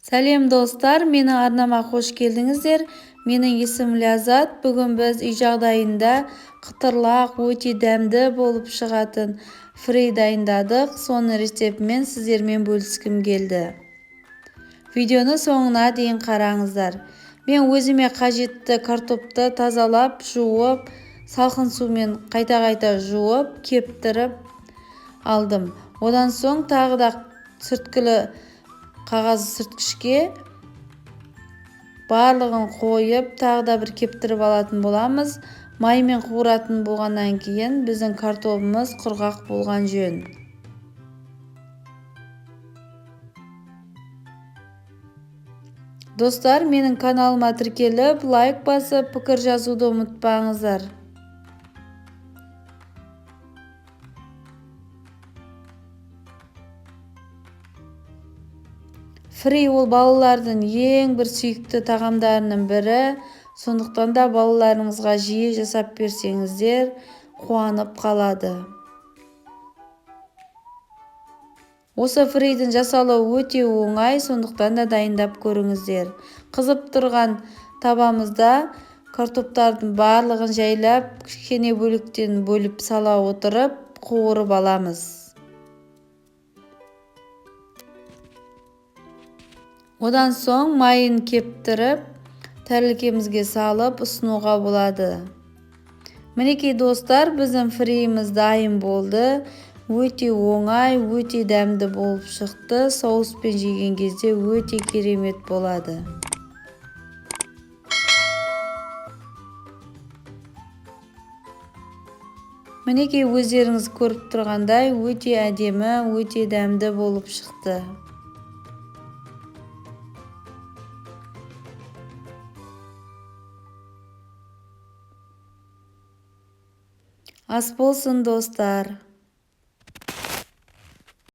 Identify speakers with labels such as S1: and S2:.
S1: Сәлем достар, мені арнама қош келдіңіздер. Менің есімім Ляззат. Бүгін біз үй жағдайында қытырлақ, өте дәмді болып шығатын фри дайындадық. Соның рецептімен сіздермен бөліскім келді. Видеоны соңына дейін қараңыздар. Мен өзіме қажетті картопты тазалап, жуып, салқын сумен қайта-қайта жуып, кептіріп алдым. Одан соң тағы да сүрткілі қағаз сүрткішке барлығын қойып, тағы да бір кептіріп алатын боламыз. Маймен қуыратын болғаннан кейін біздің картопымыз құрғақ болған жөн. Достар, менің каналыма тіркеліп, лайк басып, пікір жазуды ұмытпаңыздар. Фри ол балалардың ең бір сүйікті тағамдарының бірі. Сондықтан да балаларыңызға жиі жасап берсеңіздер, қуанып қалады. Осы фридің жасалуы өте оңай, сондықтан да дайындап көріңіздер. Қызып тұрған табамызда картоптардың барлығын жайлап, кішкене бөліктен бөліп сала отырып, қуырып аламыз. Одан соң майын кептіріп, тәрелкемізге салып ұсынуға болады. Мінекей достар, біздің фриіміз дайын болды. Өте оңай, өте дәмді болып шықты. Соуспен жеген кезде өте керемет болады. Мінекей өздеріңіз көріп тұрғандай, өте әдемі, өте дәмді болып шықты. Ас болсын достар.